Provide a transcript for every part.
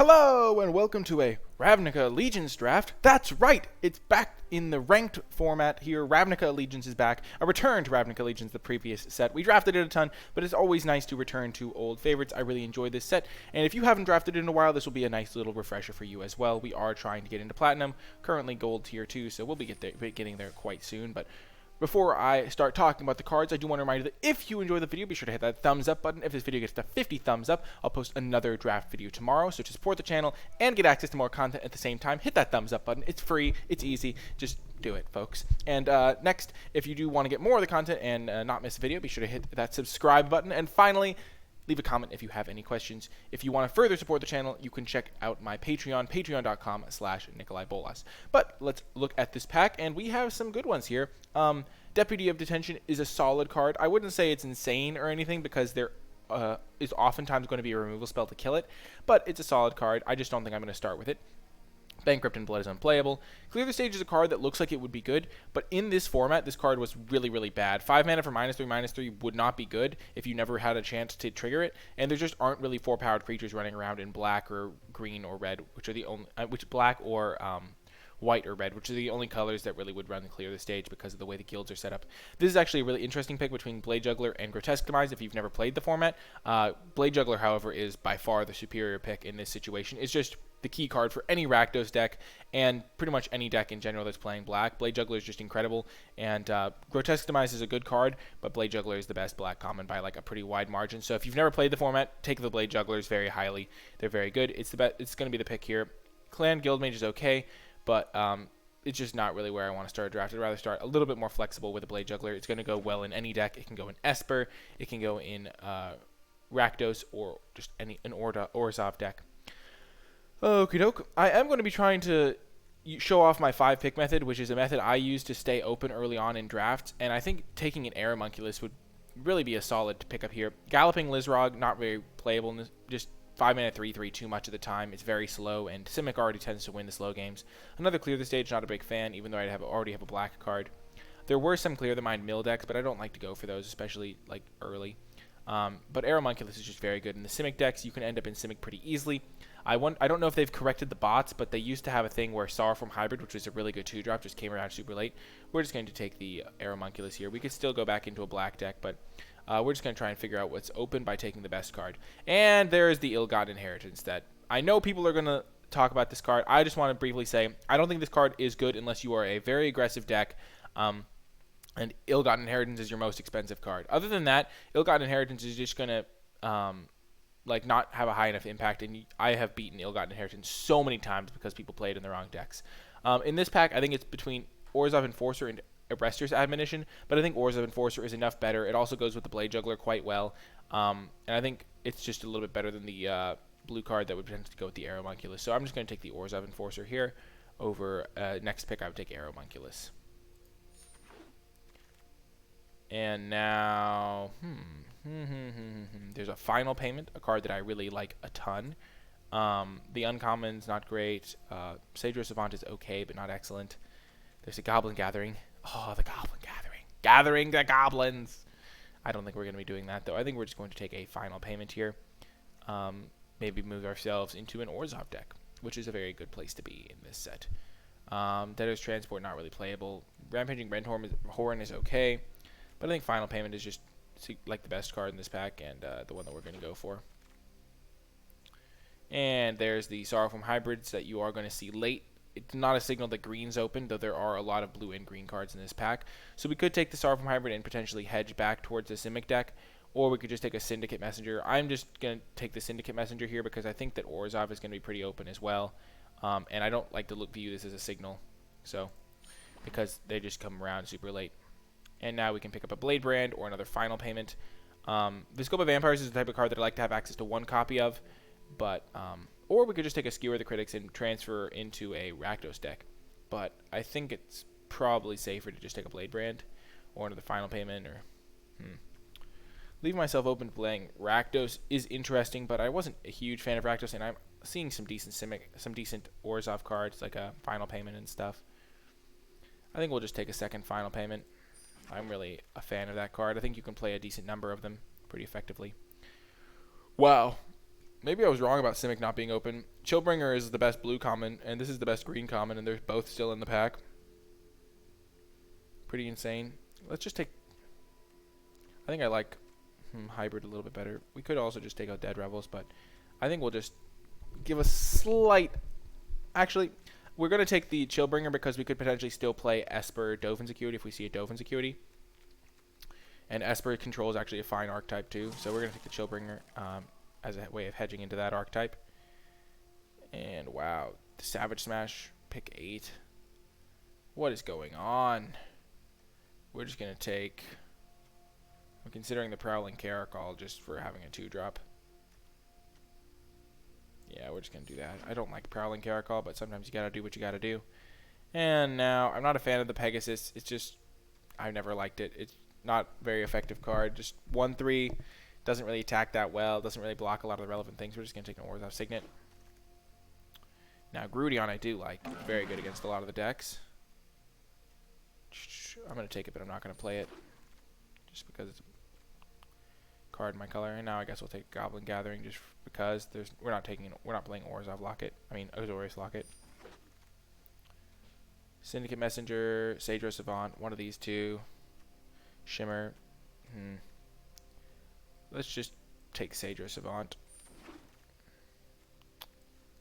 Hello and welcome to a Ravnica Allegiance Draft. That's right, it's back in the ranked format here. Ravnica Allegiance is back. A return to Ravnica Allegiance, the previous set. We drafted it a ton, but it's always nice to return to old favorites. I really enjoy this set, and if you haven't drafted it in a while, this will be a nice little refresher for you as well. We are trying to get into Platinum, currently Gold Tier 2, so we'll be getting there quite soon, but before I start talking about the cards, I do want to remind you that if you enjoy the video, be sure to hit that thumbs up button. If this video gets to 50 thumbs up, I'll post another draft video tomorrow. So to support the channel and get access to more content at the same time, hit that thumbs up button. It's free. It's easy. Just do it, folks. And next, if you do want to get more of the content and not miss a video, be sure to hit that subscribe button. And finally, leave a comment if you have any questions. If you want to further support the channel, you can check out my Patreon, patreon.com/NicolaiBolas. But let's look at this pack, and we have some good ones here. Deputy of Detention is a solid card. I wouldn't say it's insane or anything because there is oftentimes going to be a removal spell to kill it, but it's a solid card. I just don't think I'm going to start with it. Bankrupt and Blood is unplayable. Clear the Stage is a card that looks like it would be good, but in this format, this card was really, really bad. 5 mana for -3/-3 would not be good if you never had a chance to trigger it, and there just aren't really 4-powered creatures running around in black or green or red, which are the only, black or white or red, which are the only colors that really would run the Clear the Stage because of the way the guilds are set up. This is actually a really interesting pick between Blade Juggler and Grotesque Demise if you've never played the format. Blade Juggler, however, is by far the superior pick in this situation. It's just the key card for any Rakdos deck and pretty much any deck in general that's playing black. Blade Juggler is just incredible, and Grotesque Demise is a good card, but Blade Juggler is the best black common by like a pretty wide margin. So if you've never played the format, take the Blade Jugglers very highly. They're very good. It's going to be the pick here. Clan Guildmage is okay, but it's just not really where I want to start a draft. I'd rather start a little bit more flexible with a Blade Juggler. It's going to go well in any deck. It can go in Esper. It can go in Rakdos or just an Orzhov deck. Okie doke. I am going to be trying to show off my 5-pick method, which is a method I use to stay open early on in drafts, and I think taking an Aeromunculus would really be a solid pick up here. Galloping Lizrog, not very playable, just 5 mana 3/3 too much of the time. It's very slow, and Simic already tends to win the slow games. Another Clear the Stage, not a big fan, even though I already have a black card. There were some Clear the Mind mill decks, but I don't like to go for those, especially like early. But Aeromunculus is just very good. In the Simic decks, you can end up in Simic pretty easily. I don't know if they've corrected the bots, but they used to have a thing where Sorrowform Hybrid, which was a really good 2-drop, just came around super late. We're just going to take the Aeromunculus here. We could still go back into a black deck, but we're just going to try and figure out what's open by taking the best card. And there's the Ill-Gotten Inheritance that I know people are going to talk about this card. I just want to briefly say I don't think this card is good unless you are a very aggressive deck. And Ill-Gotten Inheritance is your most expensive card. Other than that, Ill-Gotten Inheritance is just going to not have a high enough impact, and I have beaten Ill-Gotten Inheritance so many times because people played in the wrong decks. In this pack, I think it's between Orzhov Enforcer and Arrester's Admonition, but I think Orzhov Enforcer is enough better. It also goes with the Blade Juggler quite well, and I think it's just a little bit better than the blue card that would potentially go with the Aeromunculus. So I'm just going to take the Orzhov Enforcer here over next pick. I would take Aeromunculus. And now, there's a Final Payment, a card that I really like a ton. The Uncommon's not great. Sagro Savant is okay, but not excellent. There's a Goblin Gathering. Oh, the Goblin Gathering. Gathering the Goblins. I don't think we're going to be doing that, though. I think we're just going to take a Final Payment here. Maybe move ourselves into an Orzhov deck, which is a very good place to be in this set. Debtor's Transport, not really playable. Rampaging Rendhorn is okay. But I think Final Payment is just like the best card in this pack and the one that we're going to go for. And there's the Sorrowform Hybrids that you are going to see late. It's not a signal that green's open, though there are a lot of blue and green cards in this pack. So we could take the Sorrowform Hybrid and potentially hedge back towards the Simic deck, or we could just take a Syndicate Messenger. I'm just going to take the Syndicate Messenger here because I think that Orzhov is going to be pretty open as well. And I don't like to view this as a signal, so because they just come around super late. And now we can pick up a Blade Brand or another Final Payment. Viscopa Vampires is the type of card that I like to have access to one copy of, but or we could just take a Skewer the Critics and transfer into a Rakdos deck. But I think it's probably safer to just take a Blade Brand or another Final Payment. Or leave myself open to playing Rakdos is interesting, but I wasn't a huge fan of Rakdos, and I'm seeing some decent Orzhov cards like a Final Payment and stuff. I think we'll just take a second Final Payment. I'm really a fan of that card. I think you can play a decent number of them pretty effectively. Wow. Maybe I was wrong about Simic not being open. Chillbringer is the best blue common, and this is the best green common, and they're both still in the pack. Pretty insane. Let's just take... I think I like Hybrid a little bit better. We could also just take out Dead Rebels, but I think we'll just give a slight... Actually, we're going to take the Chillbringer because we could potentially still play Esper Dovin Security if we see a Dovin Security. And Esper Control is actually a fine archetype too, so we're going to take the Chillbringer as a way of hedging into that archetype. And wow, the Savage Smash, pick 8. What is going on? We're just going to take... I'm considering the Prowling Caracol just for having a 2-drop. Yeah, we're just going to do that. I don't like Prowling Caracol, but sometimes you got to do what you got to do. And now, I'm not a fan of the Pegasus. It's just, I've never liked it. It's not a very effective card. Just 1/3, doesn't really attack that well, doesn't really block a lot of the relevant things. We're just going to take an Orzhov Signet. Now, Grudion I do like. Very good against a lot of the decks. I'm going to take it, but I'm not going to play it. Just because it's a card in my color. And now I guess we'll take Goblin Gathering just because we're not playing Orzhov Locket. I mean Azorius Locket. Syndicate Messenger, Sadro Savant, one of these two. Shimmer. Let's just take Sadro Savant.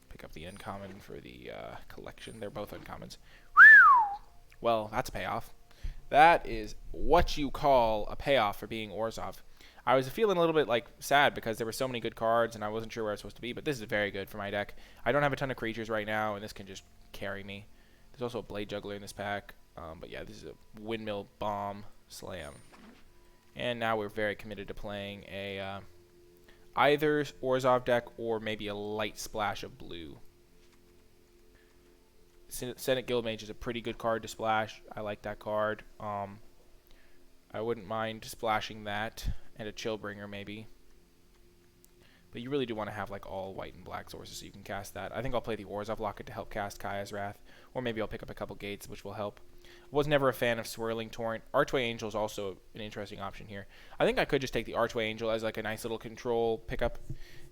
Pick up the uncommon for the collection. They're both uncommons. Well, that's a payoff. That is what you call a payoff for being Orzhov. I was feeling a little bit like sad because there were so many good cards and I wasn't sure where I was supposed to be, but this is very good for my deck. I don't have a ton of creatures right now, and this can just carry me. There's also a Blade Juggler in this pack, but yeah, this is a Windmill Bomb Slam. And now we're very committed to playing a either Orzhov deck or maybe a light splash of blue. Senate Guildmage is a pretty good card to splash. I like that card. I wouldn't mind splashing that and a Chillbringer maybe. But you really do want to have like all white and black sources so you can cast that. I think I'll play the Orzhov Locket to help cast Kaya's Wrath. Or maybe I'll pick up a couple Gates, which will help. Was never a fan of Swirling Torrent. Archway Angel is also an interesting option here. I think I could just take the Archway Angel as like a nice little control pickup.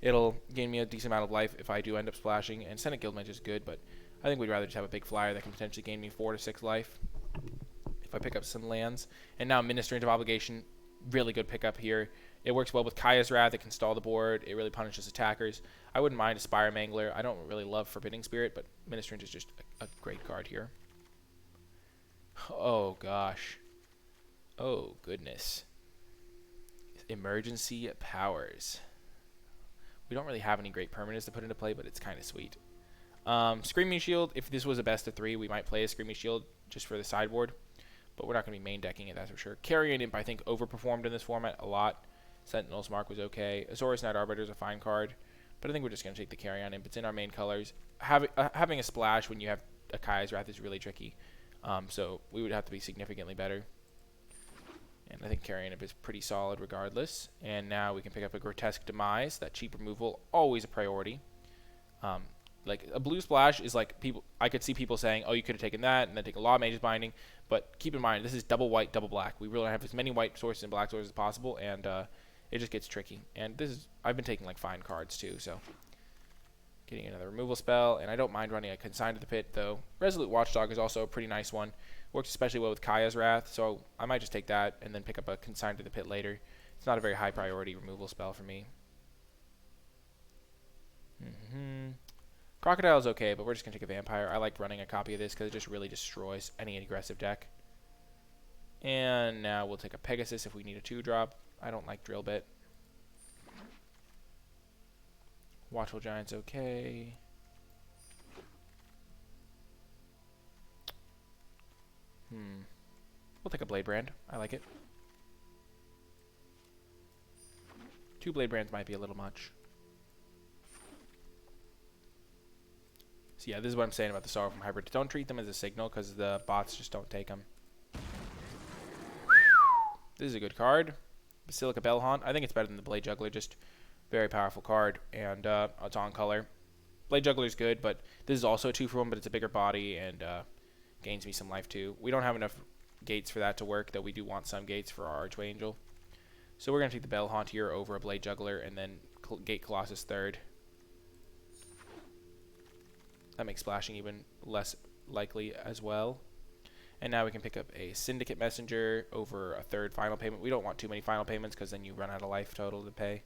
It'll gain me a decent amount of life if I do end up splashing. And Senate Guildmage is good, but I think we'd rather just have a big flyer that can potentially gain me 4 to 6 life if I pick up some lands. And now Ministrant of Obligation, really good pickup here. It works well with Kaya's Wrath. It can stall the board. It really punishes attackers. I wouldn't mind a Spire Mangler. I don't really love Forbidding Spirit, but Ministrant is just a great card here. Oh, gosh. Oh, goodness. Emergency Powers. We don't really have any great permanents to put into play, but it's kind of sweet. Screaming Shield, if this was a best of 3, we might play a Screaming Shield just for the sideboard. But we're not going to be main decking it, that's for sure. Carrion Imp, I think, overperformed in this format a lot. Sentinel's Mark was okay. Azorius Night Arbiter is a fine card. But I think we're just going to take the Carrion Imp. It's in our main colors. Having a splash when you have a Kaya's Wrath is really tricky. So we would have to be significantly better. And I think Carrion Imp is pretty solid regardless. And now we can pick up a Grotesque Demise. That cheap removal, always a priority. Like a blue splash is like I could see people saying, oh, you could have taken that and then take a Law Mage's Binding. But keep in mind, this is double white, double black. We really have as many white sources and black sources as possible, and it just gets tricky. And I've been taking like fine cards too, so getting another removal spell. And I don't mind running a Consign to the Pit though. Resolute Watchdog is also a pretty nice one. Works especially well with Kaya's Wrath, so I might just take that and then pick up a Consign to the Pit later. It's not a very high priority removal spell for me. Crocodile is okay, but we're just going to take a Vampire. I like running a copy of this because it just really destroys any aggressive deck. And now we'll take a Pegasus if we need a 2-drop. I don't like Drill Bit. Watchful Giant's okay. We'll take a Blade Brand. I like it. 2 Blade Brands might be a little much. So yeah, this is what I'm saying about the Sorrow from Hybrid. Don't treat them as a signal because the bots just don't take them. This is a good card. Basilica Bellhaunt. I think it's better than the Blade Juggler. Just very powerful card. And it's on color. Blade Juggler is good, but this is also a 2-for-1, but it's a bigger body and gains me some life too. We don't have enough gates for that to work, though we do want some gates for our Archway Angel. So we're going to take the Bellhaunt here over a Blade Juggler and then Gate Colossus third. That makes splashing even less likely as well. And now we can pick up a Syndicate Messenger over a third final payment. We don't want too many final payments because then you run out of life total to pay.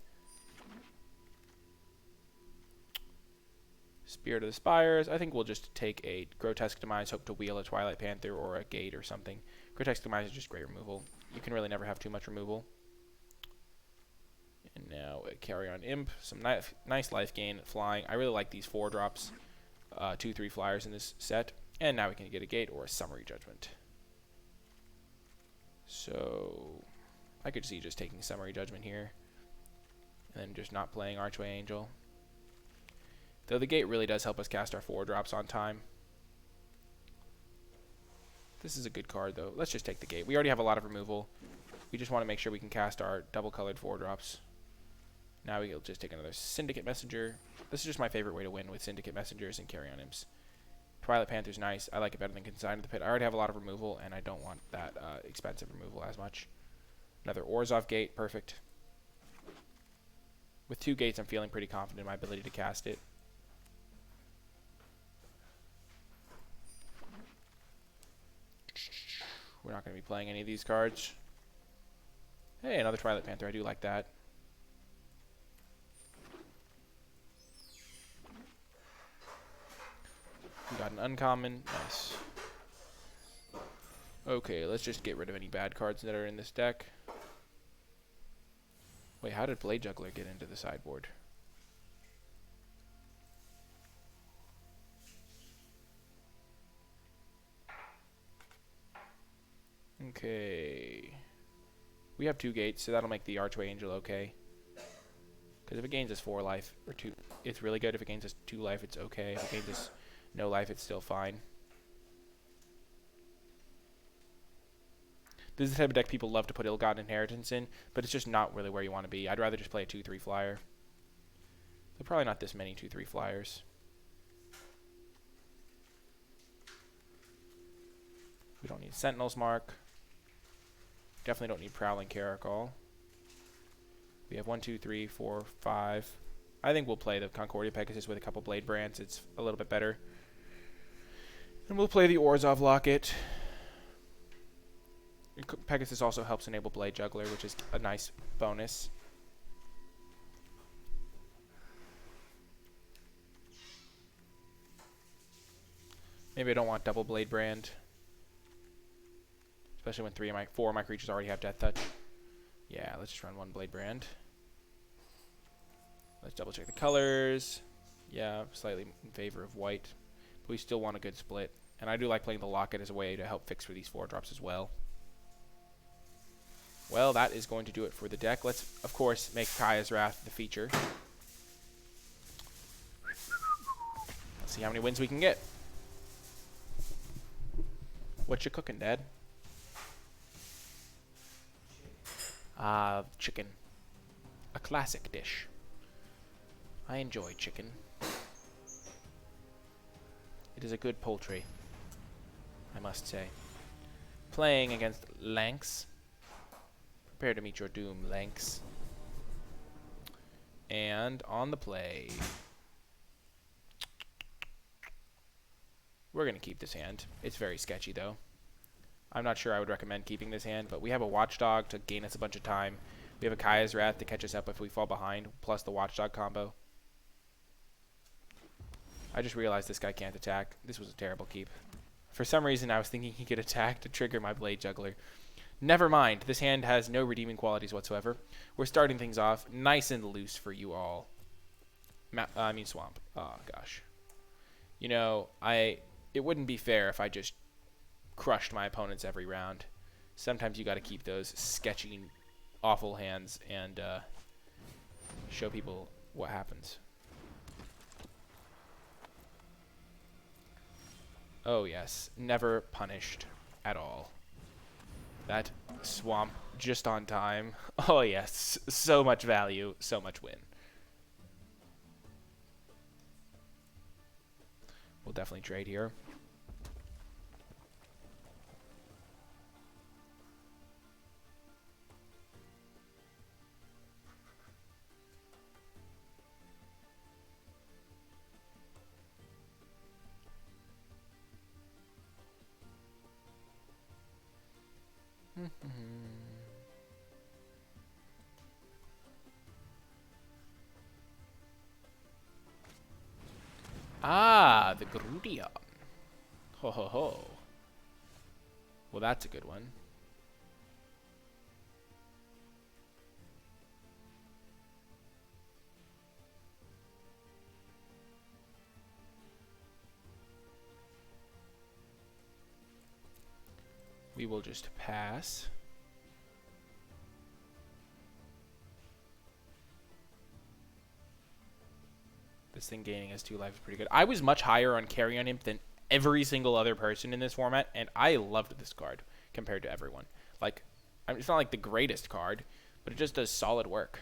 Spirit of the Spires. I think we'll just take a Grotesque Demise, hope to wheel a Twilight Panther or a Gate or something. Grotesque Demise is just great removal. You can really never have too much removal. And now a Carrion Imp. Some nice life gain, flying. I really like these 4-drops. 2/3 flyers in this set. And now we can get a Gate or a Summary Judgment. So I could see just taking Summary Judgment here. And then just not playing Archway Angel. Though the Gate really does help us cast our 4-drops on time. This is a good card, though. Let's just take the Gate. We already have a lot of removal. We just want to make sure we can cast our double-colored 4-drops. Now we'll just take another Syndicate Messenger. This is just my favorite way to win with Syndicate Messengers and Carrion Imps. Twilight Panther's nice. I like it better than Consign to the Pit. I already have a lot of removal, and I don't want that expensive removal as much. Another Orzhov Gate. Perfect. With 2 Gates, I'm feeling pretty confident in my ability to cast it. We're not going to be playing any of these cards. Hey, another Twilight Panther. I do like that. We got an uncommon. Nice. Okay, let's just get rid of any bad cards that are in this deck. Wait, how did Blade Juggler get into the sideboard? Okay. We have 2 Gates, so that'll make the Archway Angel okay. Because if it gains us 4 life, or 2, it's really good. If it gains us 2 life, it's okay. If it gains us no life, it's still fine. This is the type of deck people love to put Ill-Gotten Inheritance in, but it's just not really where you want to be. I'd rather just play a 2/3 flyer. So probably not this many 2/3 flyers. We don't need Sentinel's Mark. Definitely don't need Prowling Caracol. We have 1, 2, 3, 4, 5. I think we'll play the Concordia Pegasus with a couple Blade Brands. It's a little bit better. And we'll play the Orzhov Locket. Pegasus also helps enable Blade Juggler, which is a nice bonus. Maybe I don't want double Blade Brand. Especially when 4 of my creatures already have Death Touch. Yeah, let's just run 1 Blade Brand. Let's double check the colors. Yeah, slightly in favor of white. But we still want a good split. And I do like playing the Locket as a way to help fix for these 4-drops as well. Well, that is going to do it for the deck. Let's, of course, make Kaya's Wrath the feature. Let's see how many wins we can get. What you cooking, Dad? Chicken. A classic dish. I enjoy chicken. It is a good poultry, I must say. Playing against Lanx. Prepare to meet your doom, Lanx. And on the play, we're going to keep this hand. It's very sketchy, though. I'm not sure I would recommend keeping this hand, but we have a Watchdog to gain us a bunch of time. We have a Kaya's Wrath to catch us up if we fall behind, plus the Watchdog combo. I just realized this guy can't attack. This was a terrible keep. For some reason, I was thinking he could attack to trigger my Blade Juggler. Never mind. This hand has no redeeming qualities whatsoever. We're starting things off nice and loose for you all. Swamp. Oh, gosh. You know, it wouldn't be fair if I just crushed my opponents every round. Sometimes you got to keep those sketchy, awful hands and show people what happens. Oh yes, never punished at all. That swamp just on time. Oh yes, so much value, so much win. We'll definitely trade here. Ah, the Grudion. Ho ho ho. Well, that's a good one. We will just pass. This thing gaining us 2 life is pretty good. I was much higher on Carrion Imp than every single other person in this format, and I loved this card compared to everyone. Like, I mean, it's not like the greatest card, but it just does solid work.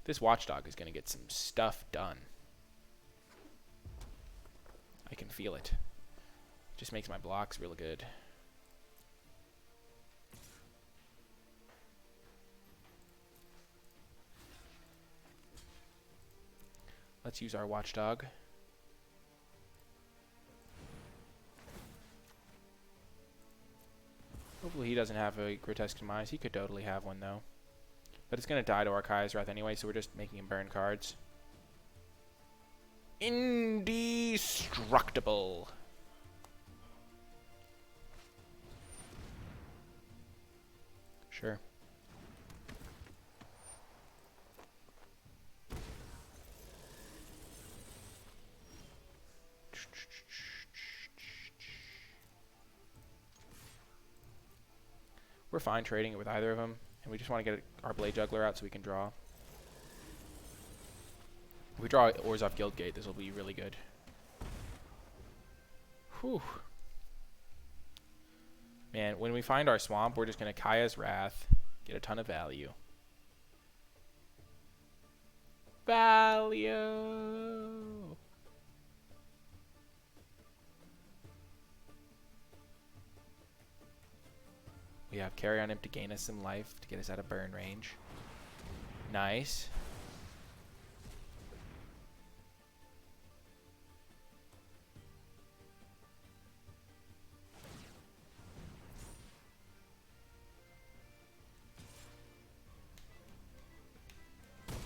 This Watchdog is going to get some stuff done. I can feel it. Just makes my blocks real good. Let's use our Watchdog. Hopefully he doesn't have a Grotesque Demise. He could totally have one, though. But it's going to die to our Kaya's Wrath anyway, so we're just making him burn cards. Indestructible. Sure. We're fine trading it with either of them, and we just want to get our Blade Juggler out so we can draw. If we draw Orzhov Guildgate, this will be really good. Whew. Man, when we find our swamp, we're just going to Kaya's Wrath, get a ton of value. Value! We have Carrion Imp to gain us some life to get us out of burn range. Nice.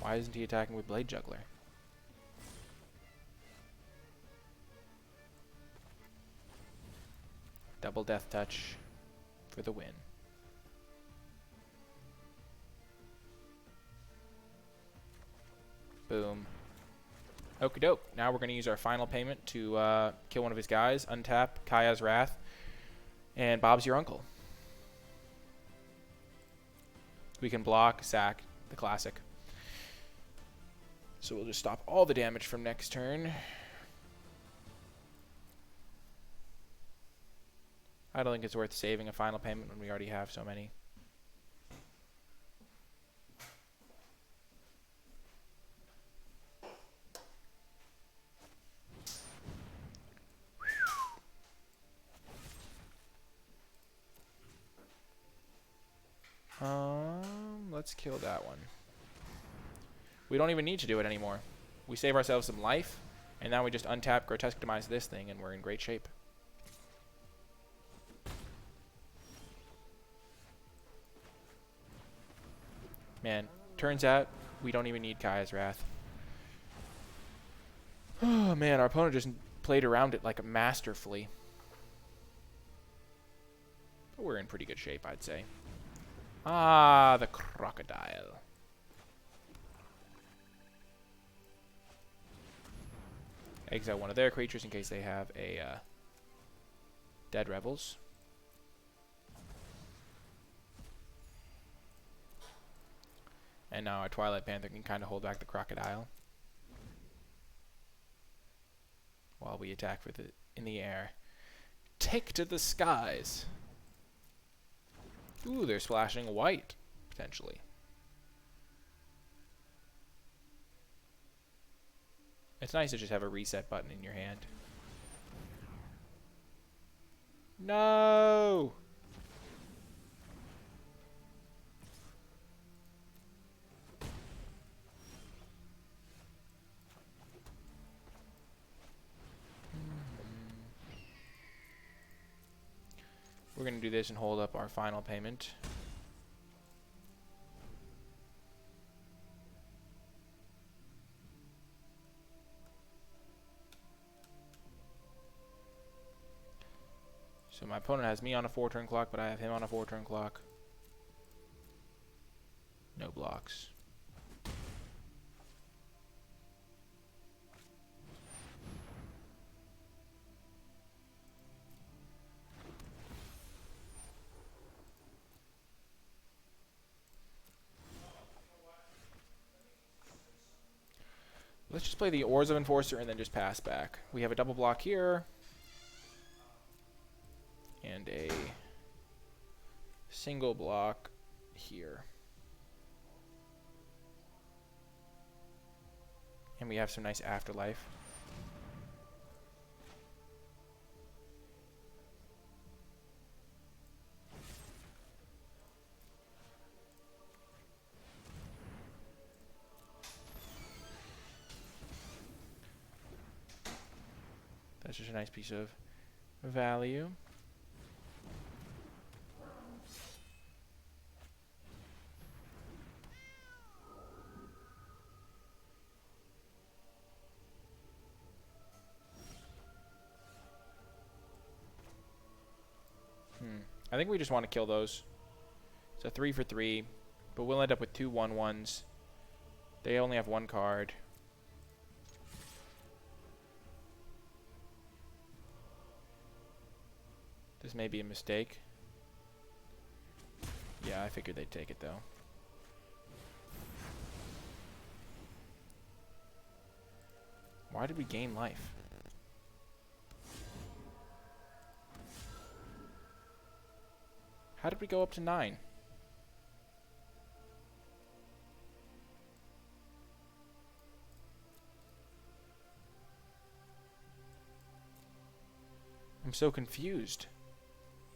Why isn't he attacking with Blade Juggler? Double Death Touch for the win. Boom. Okie doke. Now we're going to use our final payment to kill one of his guys, untap Kaya's Wrath, and Bob's your uncle. We can block, sack, the classic. So we'll just stop all the damage from next turn. I don't think it's worth saving a final payment when we already have so many. Let's kill that one. We don't even need to do it anymore. We save ourselves some life, and now we just untap, Grotesque Demise this thing, and we're in great shape. Man, turns out we don't even need Kaya's Wrath. Oh man, our opponent just played around it like masterfully. But we're in pretty good shape, I'd say. Ah, the crocodile. Exile one of their creatures in case they have a Dead Rebels. And now our Twilight Panther can kind of hold back the crocodile while we attack with it in the air. Take to the skies. Ooh, they're splashing white, potentially. It's nice to just have a reset button in your hand. No! We're going to do this and hold up our final payment. So my opponent has me on a 4-turn clock, but I have him on a 4-turn clock. No blocks. Let's just play the Oars of Enforcer and then just pass back. We have a double block here. And a single block here. And we have some nice afterlife. That's just a nice piece of value. I think we just want to kill those. It's a 3 for 3, but we'll end up with 2 1/1s. They only have 1 card. This may be a mistake. Yeah, I figured they'd take it though. Why did we gain life? How did we go up to 9? I'm so confused.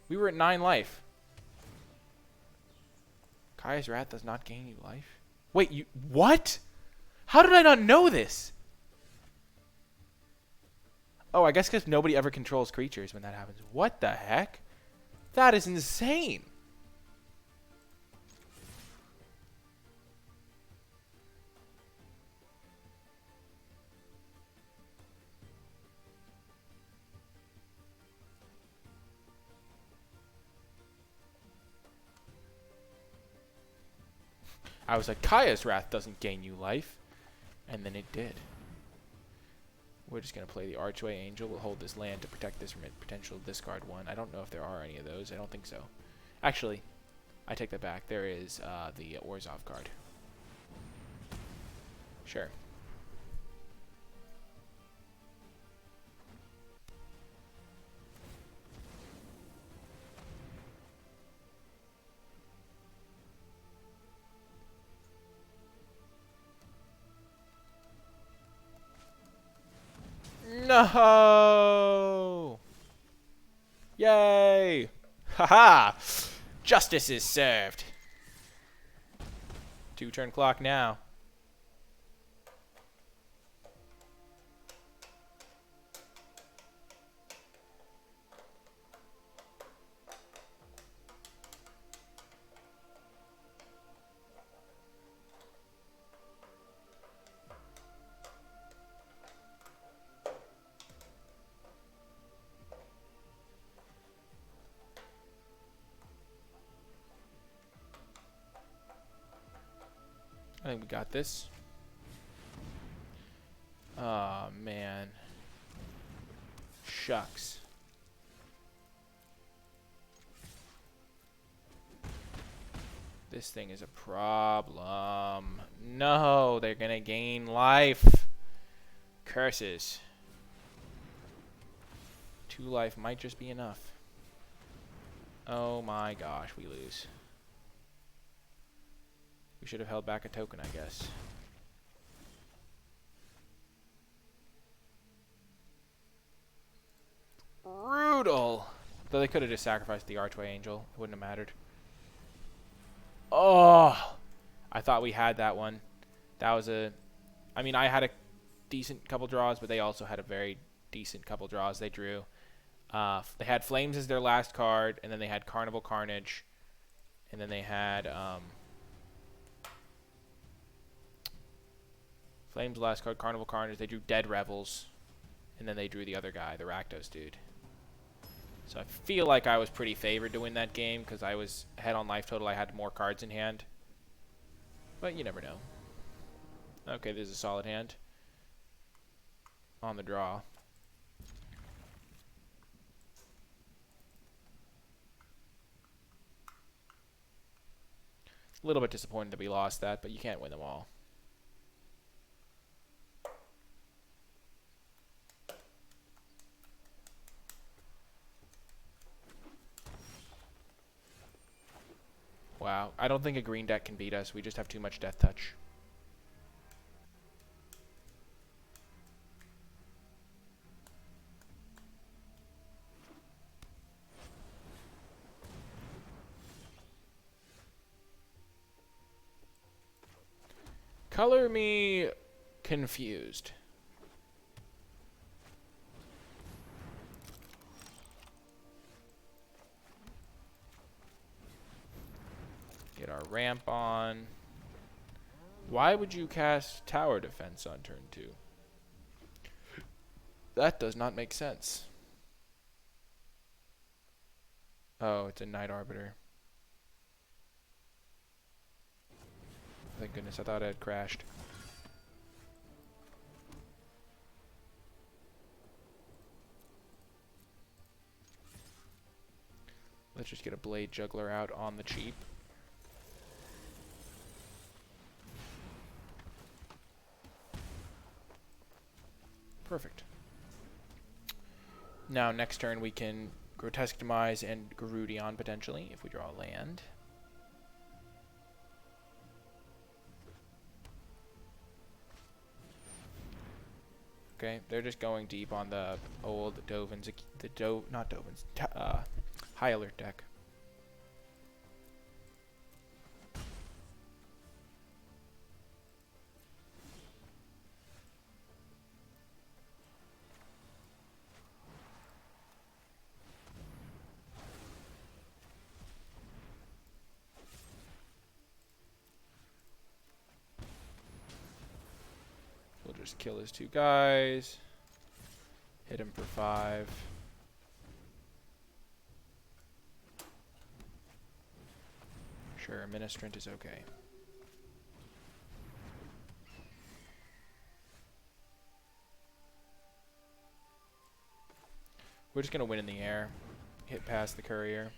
We were at 9 life. Kaya's Wrath does not gain you life? Wait, you... What? How did I not know this? Oh, I guess because nobody ever controls creatures when that happens. What the heck? That is insane. I was like, Kaya's Wrath doesn't gain you life. And then it did. We're just going to play the Archway Angel. We'll hold this land to protect this from a potential discard one. I don't know if there are any of those. I don't think so. Actually, I take that back. There is the Orzhov card. Sure. No! Yay! Haha! Justice is served. 2-turn clock now. I think we got this. Oh, man. Shucks. This thing is a problem. No, they're gonna gain life. Curses. 2 life might just be enough. Oh my gosh, we lose. We should have held back a token, I guess. Brutal. Though they could have just sacrificed the Archway Angel. It wouldn't have mattered. Oh! I thought we had that one. That was a... I mean, I had a decent couple draws, but they also had a very decent couple draws they drew. They had Flames as their last card, and then they had Carnival Carnage. And then they had... Flames last card, Carnival Carnage. They drew Dead Revels. And then they drew the other guy, the Rakdos dude. So I feel like I was pretty favored to win that game because I was ahead on life total. I had more cards in hand. But you never know. Okay, this is a solid hand. On the draw. A little bit disappointed that we lost that, but you can't win them all. Wow, I don't think a green deck can beat us. We just have too much death touch. Color me confused. Get our ramp on. Why would you cast tower defense on turn 2? That does not make sense. Oh, it's a Night Arbiter. Thank goodness, I thought I had crashed. Let's just get a Blade Juggler out on the cheap. Perfect. Now, next turn we can Grotesque Demise and Garudion potentially if we draw land. Okay, they're just going deep on the old Dovin's, not Dovin's, High Alert deck. We'll just kill his 2 guys. Hit him for 5. Sure, Ministrant is okay. We're just going to win in the air. Hit past the courier.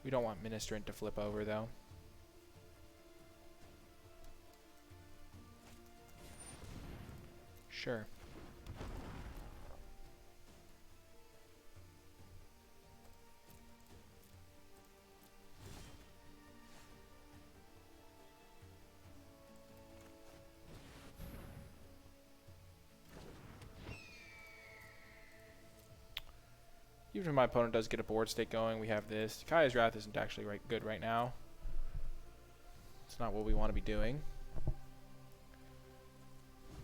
We don't want Ministrant to flip over, though. Sure. Even if my opponent does get a board state going, we have this. Kaya's Wrath isn't actually good right now. It's not what we want to be doing.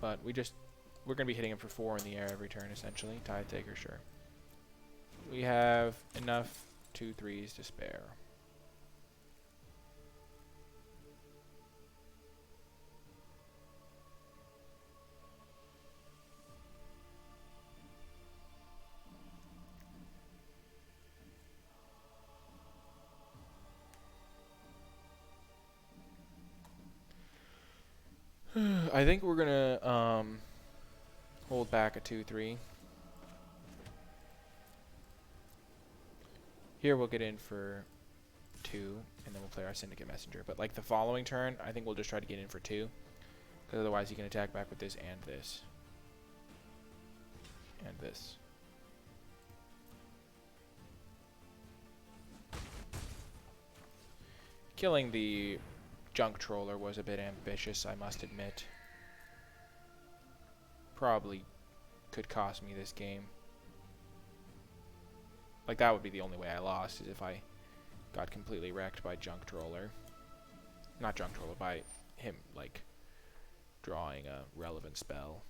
But we're going to be hitting him for 4 in the air every turn, essentially. Tide Taker, sure. We have enough 2/3s to spare. I think we're gonna hold back a 2/3. Here we'll get in for 2, and then we'll play our Syndicate Messenger. But like the following turn, I think we'll just try to get in for 2, because otherwise he can attack back with this and this. And this. Killing the Junk Troller was a bit ambitious, I must admit. Probably could cost me this game. Like, that would be the only way I lost, is if I got completely wrecked by Junk Troller. Not Junk Troller, by him, like, drawing a relevant spell.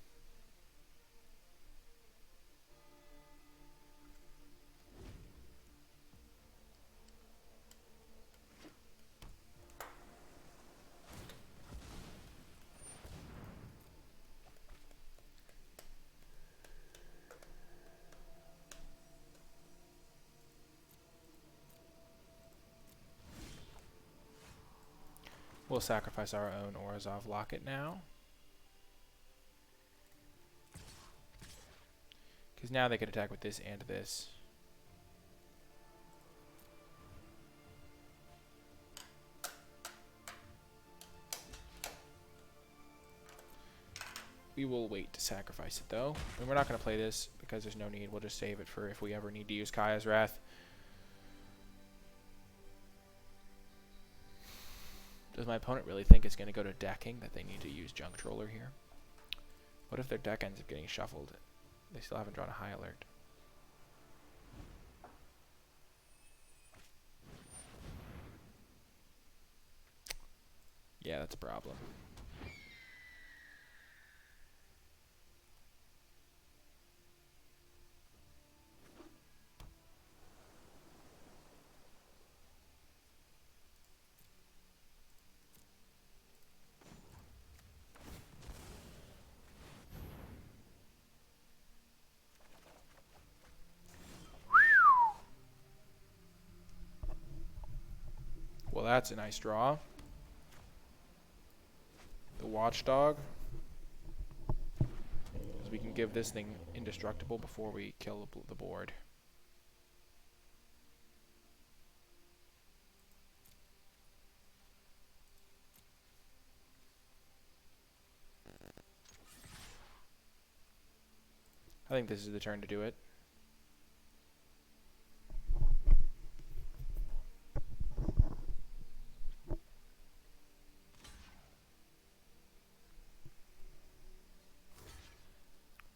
We'll sacrifice our own Orzhov Locket now. Because now they could attack with this and this. We will wait to sacrifice it, though. And we're not going to play this because there's no need. We'll just save it for if we ever need to use Kaya's Wrath. Does my opponent really think it's going to go to decking, that they need to use Junk Troller here? What if their deck ends up getting shuffled? They still haven't drawn a high alert. Yeah, that's a problem. Well, that's a nice draw. The Watchdog. Because we can give this thing indestructible before we kill the board. I think this is the turn to do it.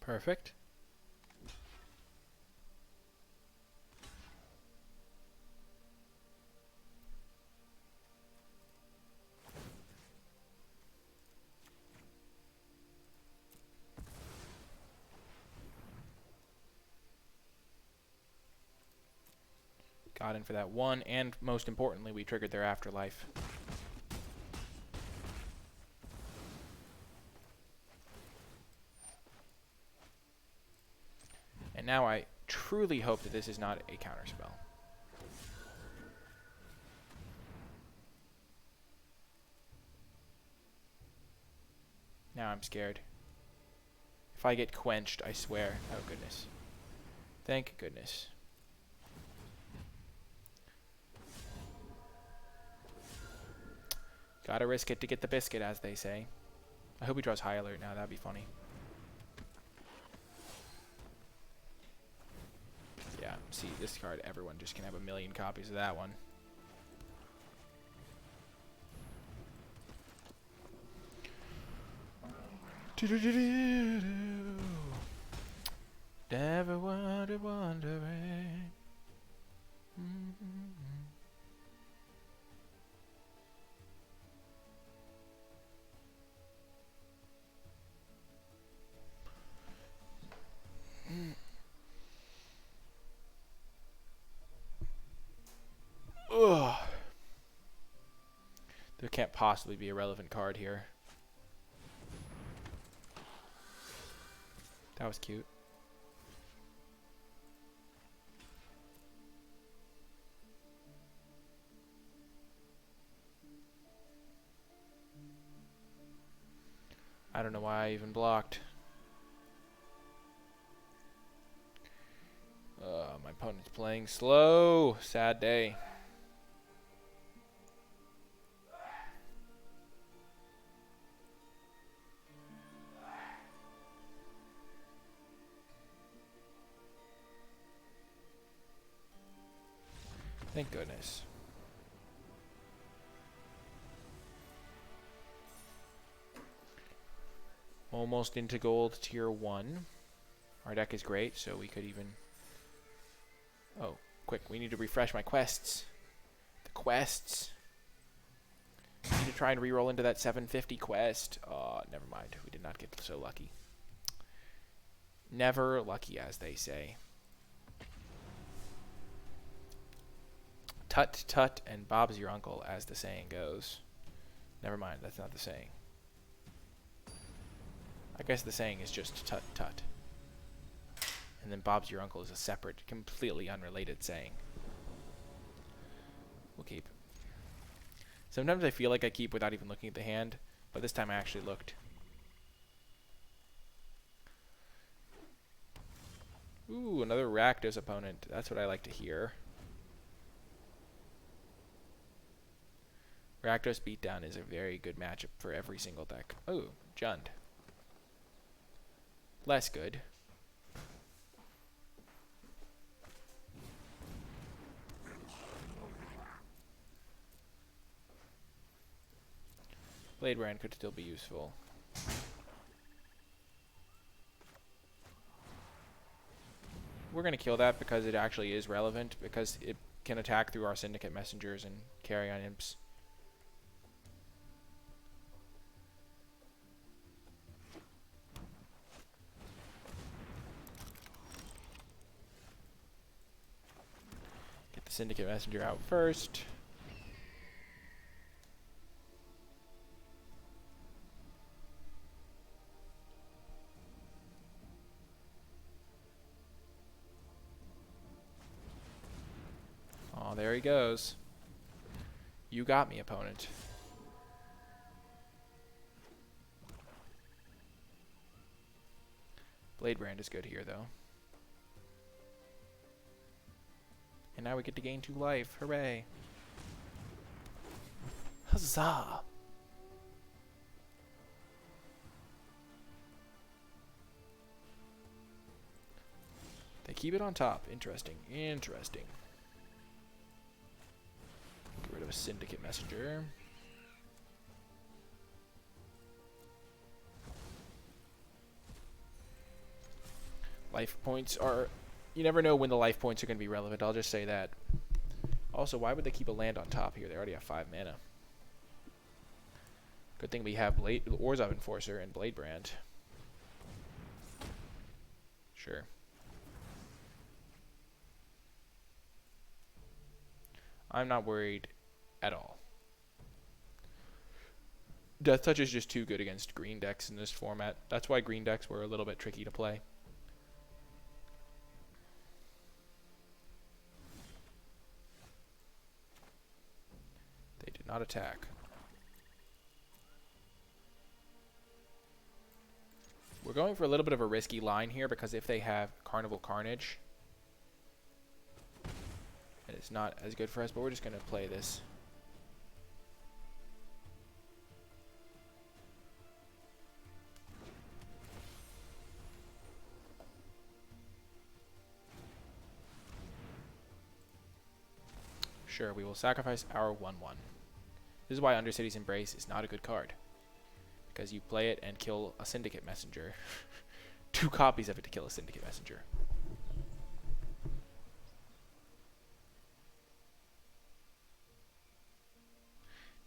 Perfect. Got in for that one, and most importantly, we triggered their Afterlife. And now I truly hope that this is not a counterspell. Now I'm scared. If I get quenched, I swear. Oh, goodness. Thank goodness. Gotta risk it to get the biscuit, as they say. I hope he draws high alert now. That'd be funny. Yeah, see, this card, everyone just can have a million copies of that one. Everyone wondering. Ugh. There can't possibly be a relevant card here. That was cute. I don't know why I even blocked. My opponent's playing slow. Sad day. Thank goodness. Almost into gold tier 1. Our deck is great, so we could even... Oh, quick, we need to refresh my quests. The quests. I need to try and reroll into that 750 quest. Oh, never mind. We did not get so lucky. Never lucky, as they say. Tut tut and Bob's your uncle, as the saying goes. Never mind, that's not the saying. I guess the saying is just tut tut. And then Bob's your uncle is a separate, completely unrelated saying. We'll keep. Sometimes I feel like I keep without even looking at the hand, but this time I actually looked. Ooh, another Rakdos opponent. That's what I like to hear. Rakdos Beatdown is a very good matchup for every single deck. Oh, Jund. Less good. Blade Brand could still be useful. We're going to kill that because it actually is relevant, because it can attack through our Syndicate Messengers and carry on imps. Get the Syndicate Messenger out first. Oh, there he goes. You got me, opponent. Blade Brand is good here, though. And now we get to gain 2 life. Hooray. Huzzah! They keep it on top. Interesting. Interesting. Get rid of a Syndicate Messenger. Life points are... You never know when the life points are going to be relevant. I'll just say that. Also, why would they keep a land on top here? They already have 5 mana. Good thing we have Orzhov Enforcer and Blade Brand. Sure. I'm not worried at all. Death Touch is just too good against green decks in this format. That's why green decks were a little bit tricky to play. They did not attack. We're going for a little bit of a risky line here, because if they have Carnival Carnage, it's not as good for us, but we're just going to play this. Sure, we will sacrifice our 1/1. This is why Undercity's Embrace is not a good card. Because you play it and kill a Syndicate Messenger. 2 copies of it to kill a Syndicate Messenger.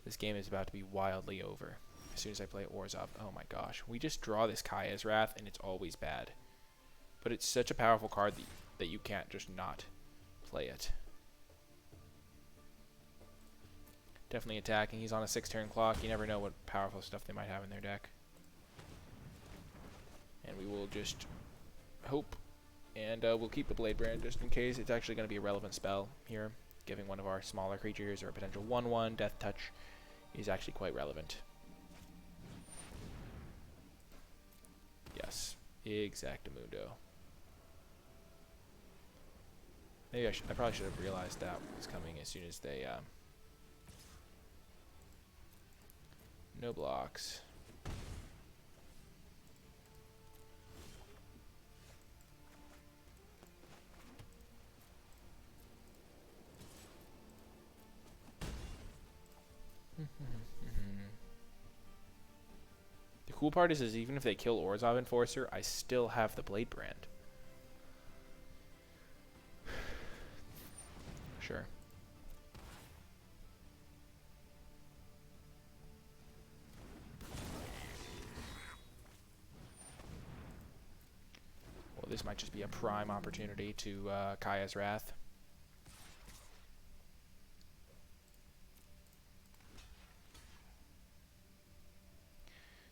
This game is about to be wildly over as soon as I play Orzhov. Oh my gosh. We just draw this Kaya's Wrath and it's always bad. But it's such a powerful card that you can't just not play it. Definitely attacking. He's on a 6-turn clock. You never know what powerful stuff they might have in their deck. And we will just hope. And we'll keep the Blade Brand just in case. It's actually going to be a relevant spell here. Giving one of our smaller creatures or a potential 1/1 Death Touch is actually quite relevant. Yes. Exactamundo. Maybe I probably should have realized that was coming as soon as they... No blocks. The cool part is even if they kill Orzhov Enforcer, I still have the Blade Brand. Sure. Well, this might just be a prime opportunity to Kaya's Wrath.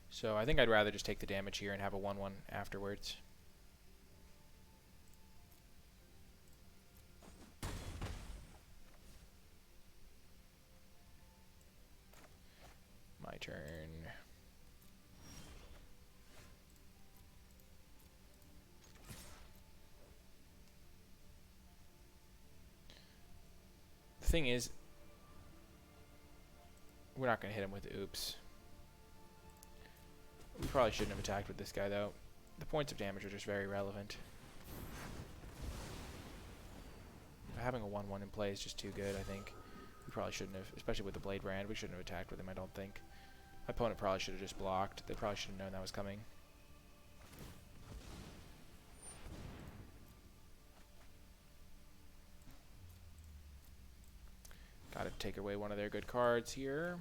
So I think I'd rather just take the damage here and have a 1/1 afterwards. My turn. The thing is, we're not going to hit him with the oops. We probably shouldn't have attacked with this guy, though. The points of damage are just very relevant. Having a 1-1 in play is just too good, I think. We probably shouldn't have, especially with the Blade Brand. We shouldn't have attacked with him, I don't think. My opponent probably should have just blocked. They probably should have known that was coming. Gotta take away one of their good cards here.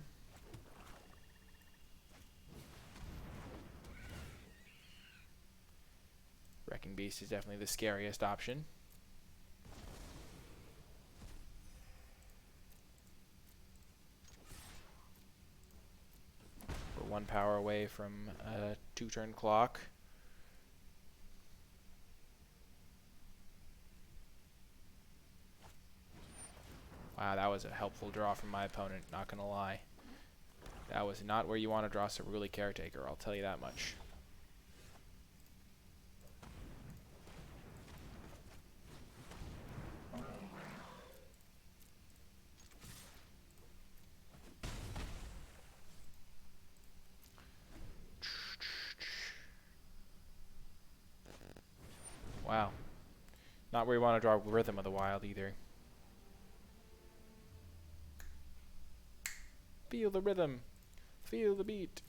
Wrecking Beast is definitely the scariest option. We're 1 power away from a 2-turn clock. Wow, that was a helpful draw from my opponent, not gonna lie. That was not where you want to draw Cerulean Caretaker, I'll tell you that much. Wow. Not where you want to draw Rhythm of the Wild either. Feel the rhythm. Feel the beat.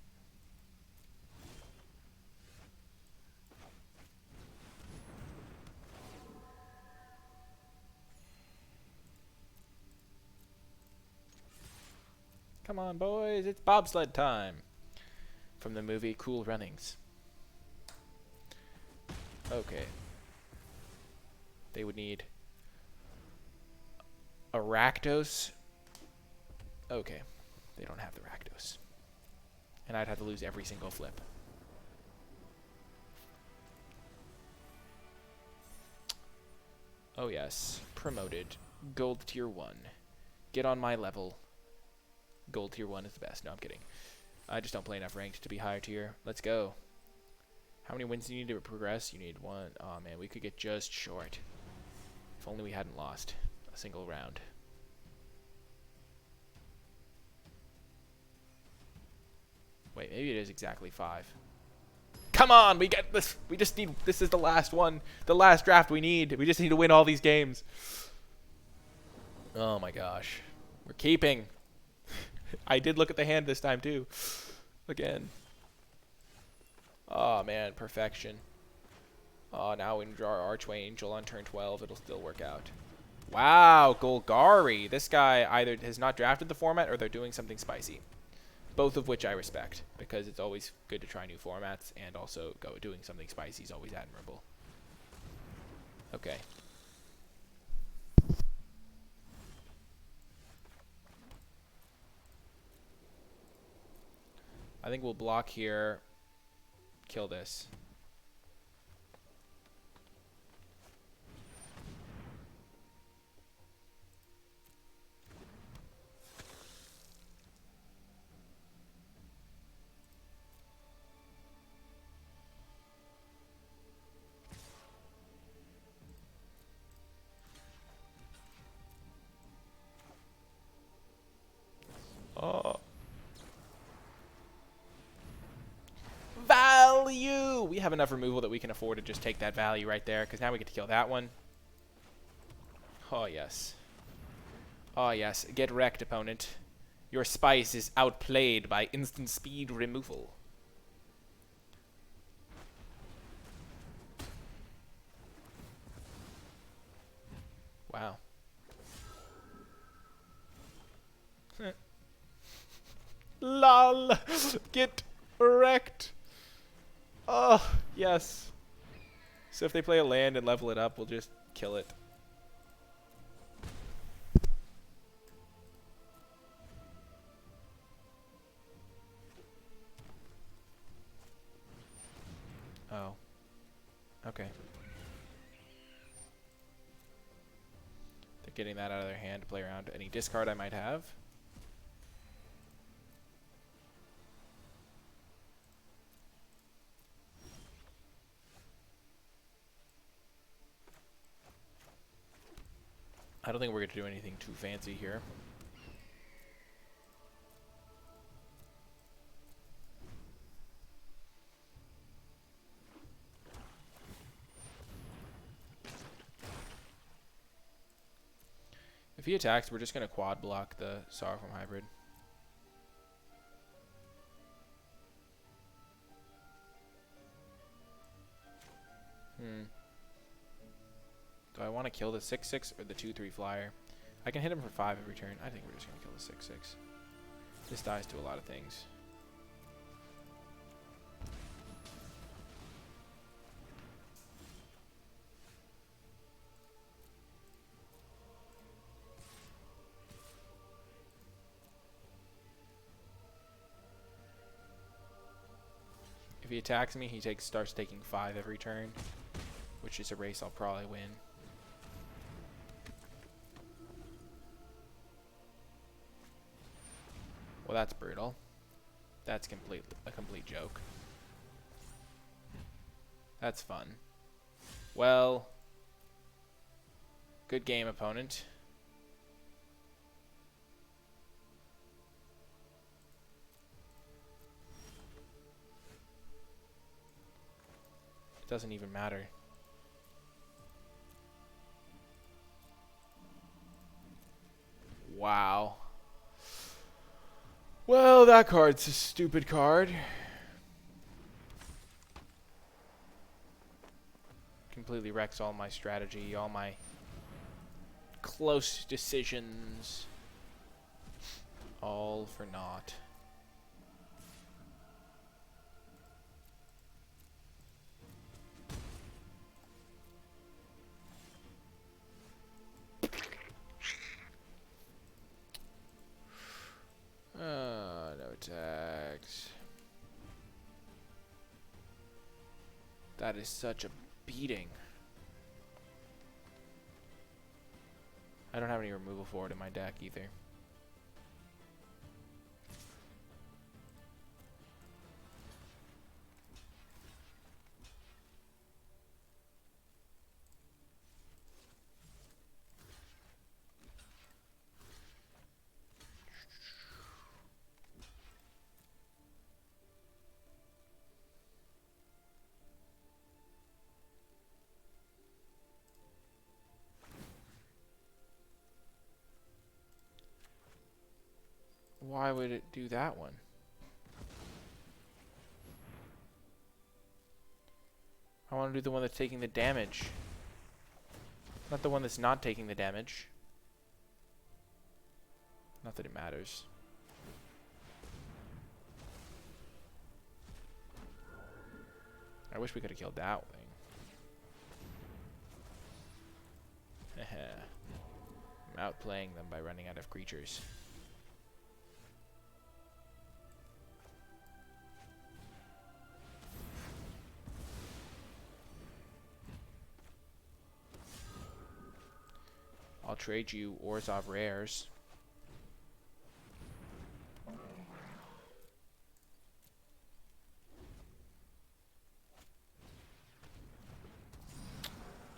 Come on, boys. It's bobsled time. From the movie Cool Runnings. Okay. They would need a Rakdos. Okay. They don't have the Rakdos. And I'd have to lose every single flip. Oh yes. Promoted. Gold tier 1. Get on my level. Gold tier 1 is the best. No, I'm kidding. I just don't play enough ranked to be higher tier. Let's go. How many wins do you need to progress? You need 1. Oh man, we could get just short. If only we hadn't lost a single round. Wait, maybe it is exactly 5. Come on, we get this. We just need, this is the last one. The last draft we need. We just need to win all these games. Oh my gosh. We're keeping. I did look at the hand this time too. Again. Oh man, perfection. Oh, now we can draw our Archway Angel on turn 12. It'll still work out. Wow, Golgari. This guy either has not drafted the format or they're doing something spicy. Both of which I respect, because it's always good to try new formats, and also doing something spicy is always admirable. Okay. I think we'll block here, kill this. Oh. Value! We have enough removal that we can afford to just take that value right there, because now we get to kill that one. Oh, yes. Oh, yes. Get wrecked, opponent. Your spice is outplayed by instant speed removal. Wow. LOL! Get wrecked! Oh, yes. So if they play a land and level it up, we'll just kill it. Oh. Okay. They're getting that out of their hand to play around any discard I might have. I don't think we're going to do anything too fancy here. If he attacks, we're just going to quad block the Sorrowform Hybrid. Do I want to kill the 6/6 or the 2/3 flyer? I can hit him for 5 every turn. I think we're just going to kill the 6/6. This dies to a lot of things. If he attacks me, he starts taking 5 every turn, which is a race I'll probably win. Well, that's brutal. That's a complete joke. That's fun. Well, good game, opponent. It doesn't even matter. Wow. Well, that card's a stupid card. Completely wrecks all my strategy, all my close decisions. All for naught. No attacks. That is such a beating. I don't have any removal for it in my deck either. Why would it do that one? I want to do the one that's taking the damage. Not the one that's not taking the damage. Not that it matters. I wish we could have killed that thing. I'm outplaying them by running out of creatures. I'll trade you Orzhov rares.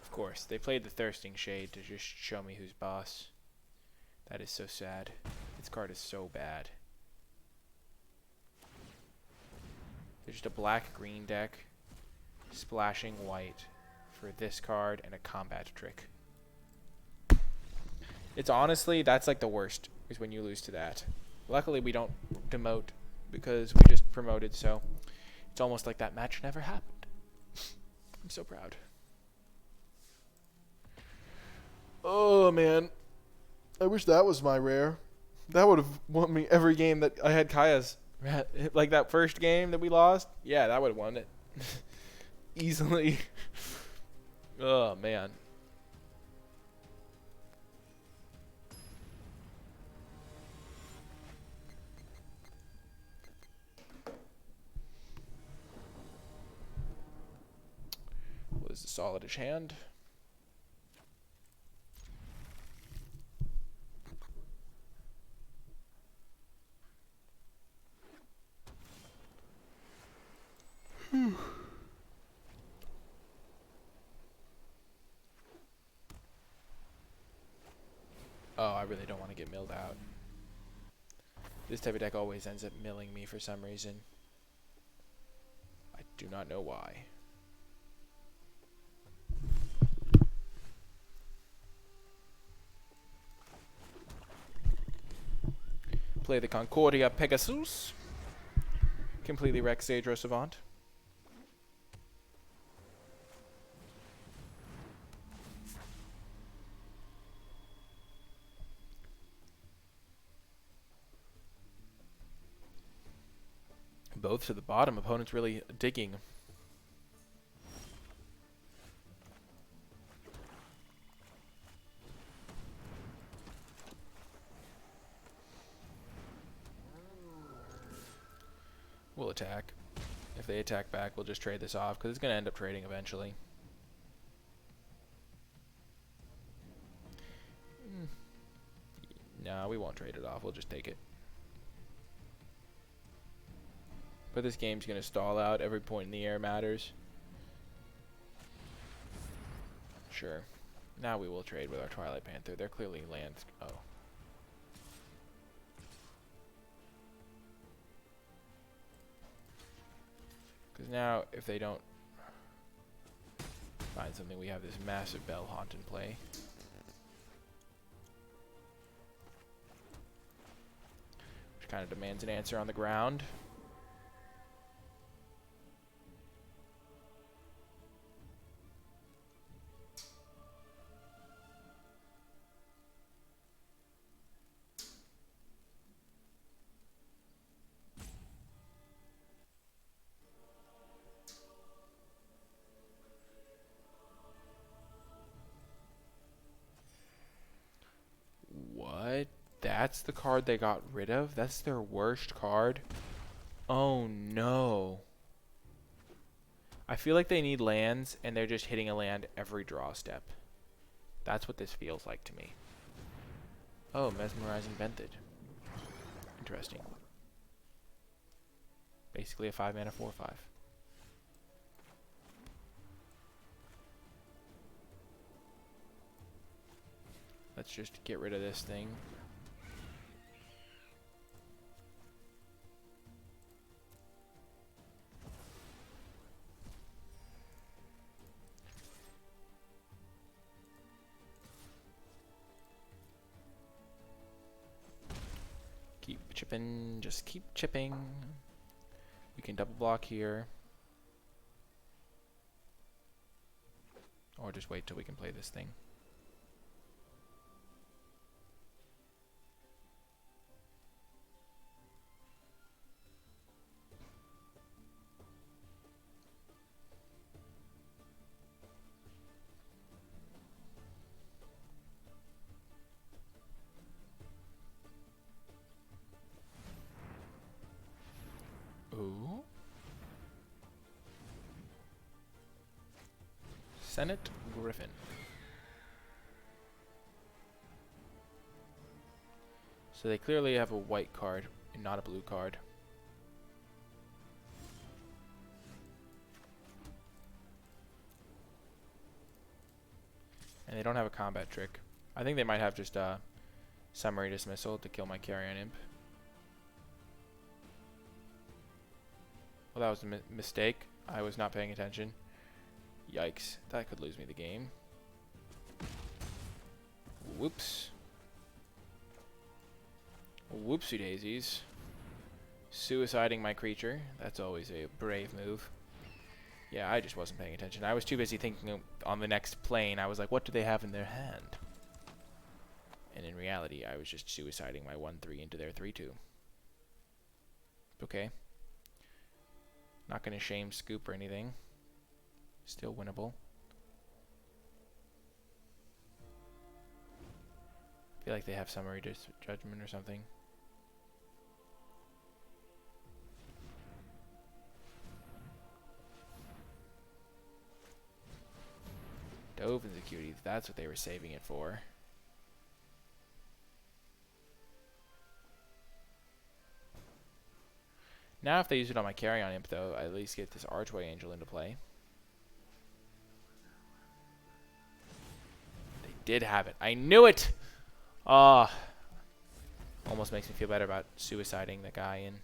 Of course, they played the Thirsting Shade to just show me who's boss. That is so sad. This card is so bad. There's just a black-green deck splashing white for this card and a combat trick. It's honestly, that's like the worst, is when you lose to that. Luckily, we don't demote because we just promoted, so it's almost like that match never happened. I'm so proud. Oh, man. I wish that was my rare. That would have won me every game that I had Kaya's. Like that first game that we lost. Yeah, that would have won it. Easily. Oh, man. Was a solidish hand. really don't want to get milled out. This type of deck always ends up milling me for some reason. I do not know why. Play the Concordia Pegasus. Completely wreck Sadro Savant. Both to the bottom. Opponent's really digging. We'll attack. If they attack back, we'll just trade this off, because it's going to end up trading eventually. No, we won't trade it off. We'll just take it. But this game's going to stall out. Every point in the air matters. Sure. Now we will trade with our Twilight Panther. They're clearly lands. Oh. Because now, if they don't find something, we have this massive Bell Haunt in play. Which kind of demands an answer on the ground. What? That's the card they got rid of? That's their worst card? Oh no. I feel like they need lands and they're just hitting a land every draw step. That's what this feels like to me. Oh, Mesmerizing Vented. Interesting. Basically a 5-mana 4/5. Let's just get rid of this thing. Keep chipping, just keep chipping. We can double block here. Or just wait till we can play this thing. Ooh. Senate Griffin. So they clearly have a white card and not a blue card. And they don't have a combat trick. I think they might have just a Summary Dismissal to kill my Carrion Imp. Well, that was a mistake. I was not paying attention. Yikes. That could lose me the game. Whoops. Whoopsie daisies. Suiciding my creature. That's always a brave move. Yeah, I just wasn't paying attention. I was too busy thinking on the next plane. I was like, what do they have in their hand? And in reality, I was just suiciding my 1/3 into their 3/2. Okay. Not going to shame scoop or anything. Still winnable. I feel like they have Summary Judgment or something. Dove Insecurity, that's what they were saving it for. Now if they use it on my Carrion Imp, though, I at least get this Archway Angel into play. They did have it. I knew it! Ah, almost makes me feel better about suiciding the guy in.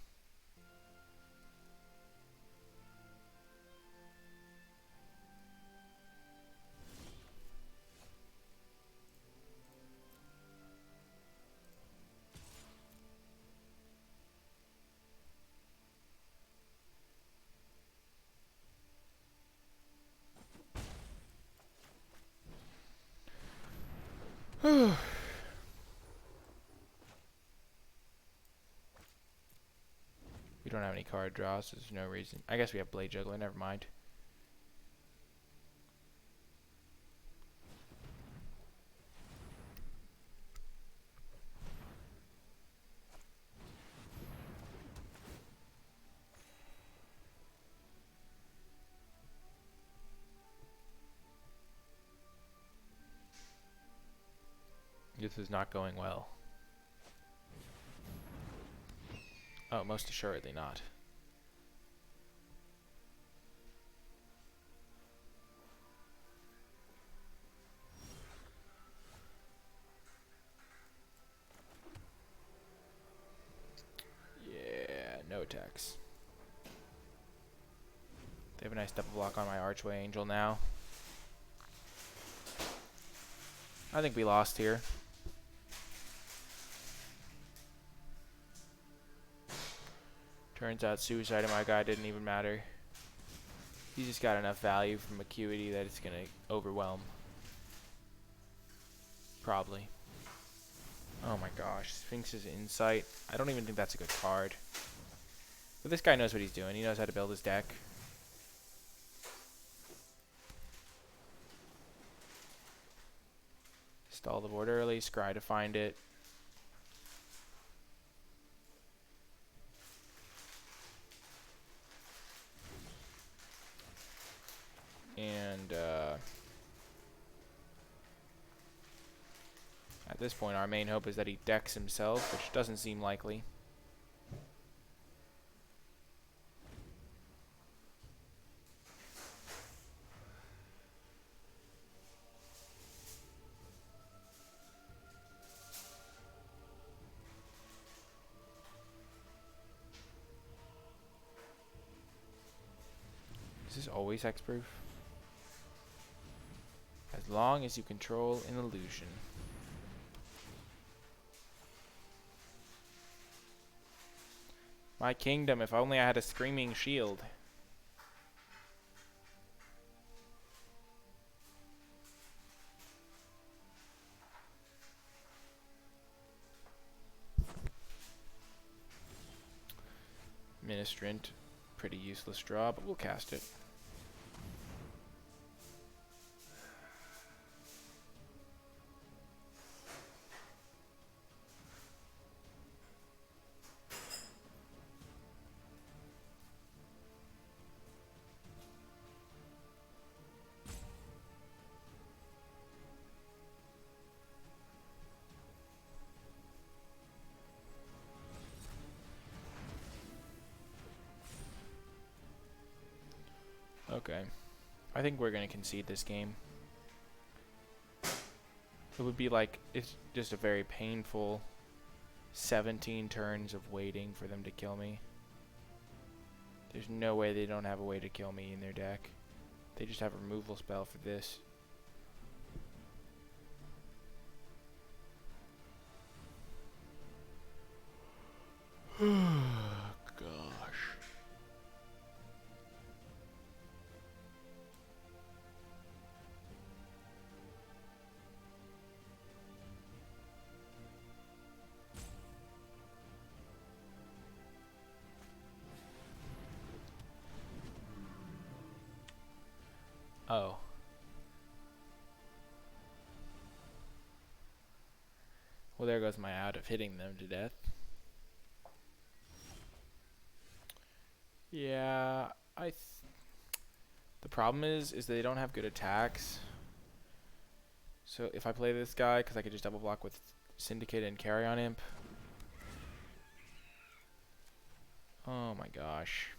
We don't have any card draws, so there's no reason. I guess we have Blade Juggler, never mind. This is not going well. Oh, most assuredly not. Yeah, no attacks. They have a nice double block on my Archway Angel now. I think we lost here. Turns out suiciding my guy didn't even matter. He's just got enough value from Acuity that it's going to overwhelm. Probably. Oh my gosh, Sphinx's Insight. I don't even think that's a good card. But this guy knows what he's doing. He knows how to build his deck. Stall the board early, scry to find it. And at this point, our main hope is that he decks himself, which doesn't seem likely. Is this always hexproof? As long as you control an illusion. My kingdom, if only I had a screaming shield. Ministrant, pretty useless draw, but we'll cast it. Okay. I think we're going to concede this game. It would be like, it's just a very painful 17 turns of waiting for them to kill me. There's no way they don't have a way to kill me in their deck. They just have a removal spell for this. Gosh. Oh. Well, there goes my out of hitting them to death. Yeah, the problem is they don't have good attacks. So if I play this guy, because I could just double block with Syndicate and Carrion Imp. Oh my gosh.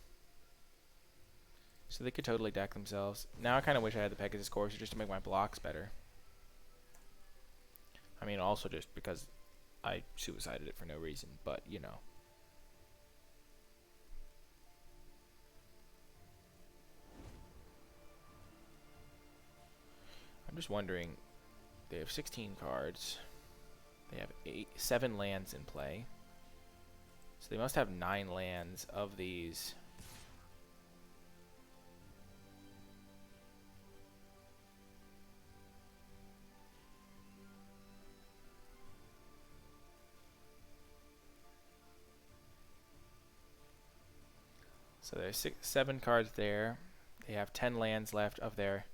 So they could totally deck themselves. Now I kind of wish I had the Pegasus Courser just to make my blocks better. I mean, also just because I suicided it for no reason, but, you know. I'm just wondering, they have 16 cards. They have 7 lands in play. So they must have 9 lands of these. So there's 7 cards there. They have 10 lands left of their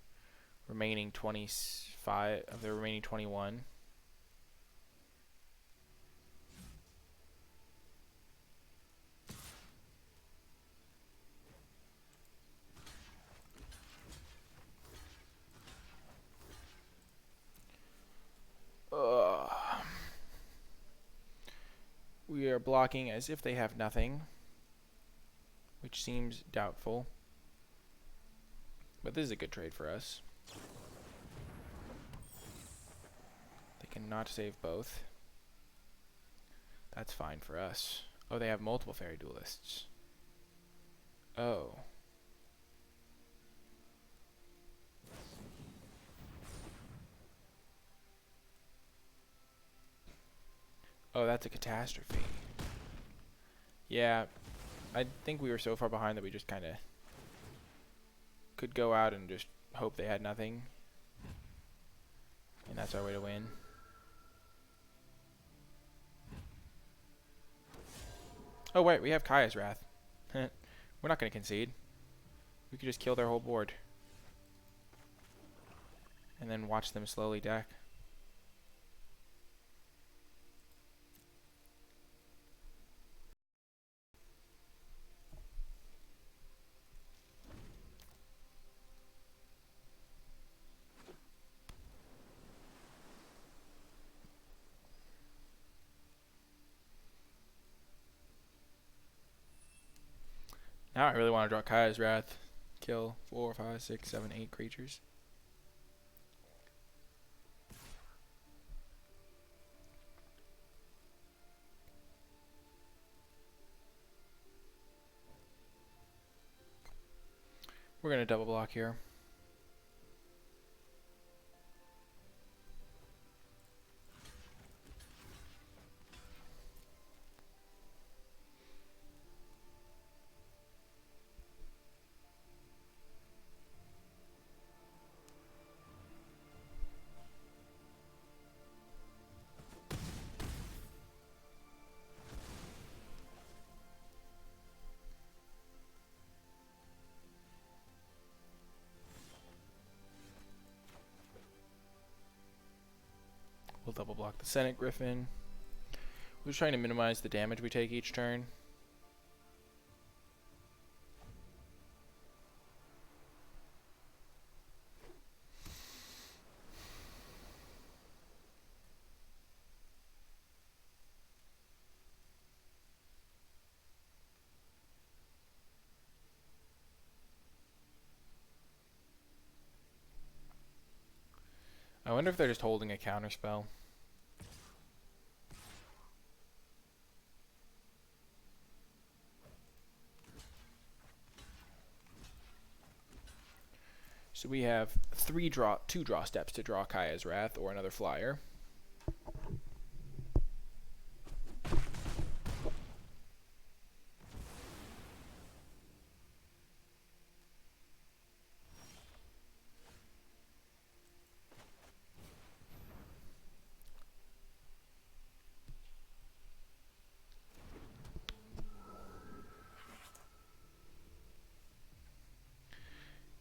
remaining 25 of their remaining 21. We are blocking as if they have nothing, which seems doubtful. But this is a good trade for us. They cannot save both. That's fine for us. Oh, they have multiple fairy duelists. Oh. Oh, that's a catastrophe. Yeah, I think we were so far behind that we just kind of could go out and just hope they had nothing. And that's our way to win. Oh, wait, we have Kaya's Wrath. We're not going to concede. We could just kill their whole board. And then watch them slowly deck. Now I really want to draw Kaya's Wrath. Kill 4, 5, 6, 7, 8 creatures. We're going to double block here. We'll double block the Senate Griffin. We're just trying to minimize the damage we take each turn. I wonder if they're just holding a counter spell. So we have two draw steps to draw Kaya's Wrath or another flyer.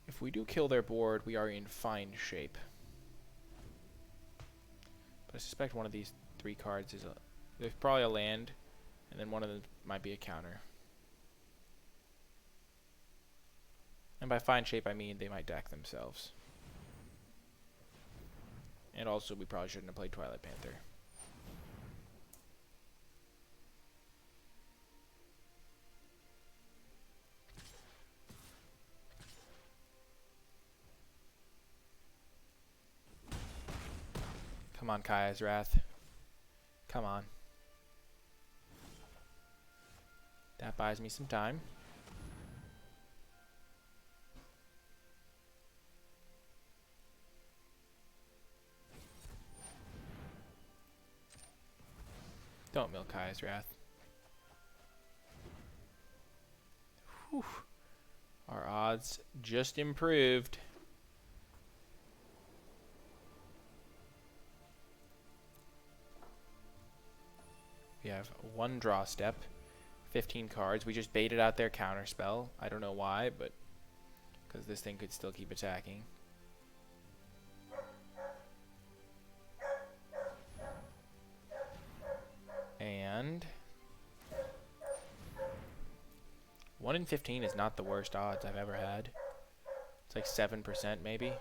If we do kill their board, we are in fine shape. But I suspect one of these 3 cards is there's probably a land, and then one of them might be a counter. And by fine shape, I mean they might deck themselves. And also, we probably shouldn't have played Twilight Panther. Come on, Kaya's Wrath. Come on. That buys me some time. Don't milk Kaya's Wrath. Whew. Our odds just improved. We have one draw step, 15 cards. We just baited out their counter spell. I don't know why, but because this thing could still keep attacking. And 1 in 15 is not the worst odds I've ever had. It's like 7% maybe.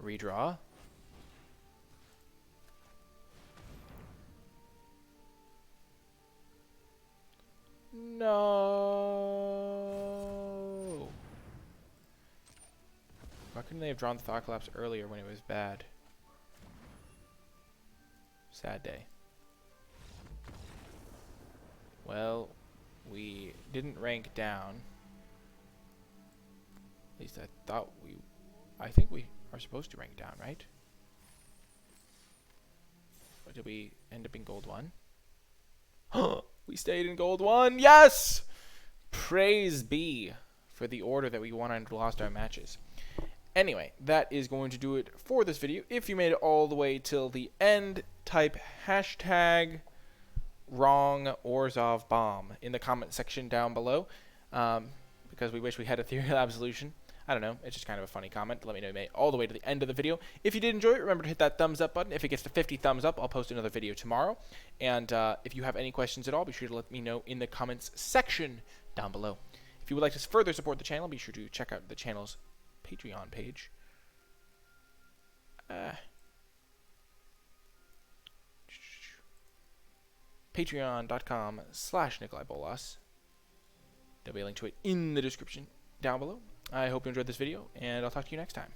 Redraw. No. Why couldn't they have drawn the Thought Collapse earlier when it was bad? Sad day. Well, we didn't rank down. At least I think we are supposed to rank down, right? Or did we end up in Gold 1? We stayed in Gold 1. Yes! Praise be for the order that we won and lost our matches. Anyway, that is going to do it for this video. If you made it all the way till the end, type hashtag wrong Orzhov bomb in the comment section down below, because we wish we had ethereal absolution. I don't know, it's just kind of a funny comment. Let me know you made it all the way to the end of the video. If you did enjoy it, remember to hit that thumbs up button. If it gets to 50 thumbs up, I'll post another video tomorrow. And if you have any questions at all, be sure to let me know in the comments section down below. If you would like to further support the channel, be sure to check out the channel's Patreon page. Patreon.com/NicolaiBolas. There'll be a link to it in the description down below. I hope you enjoyed this video, and I'll talk to you next time.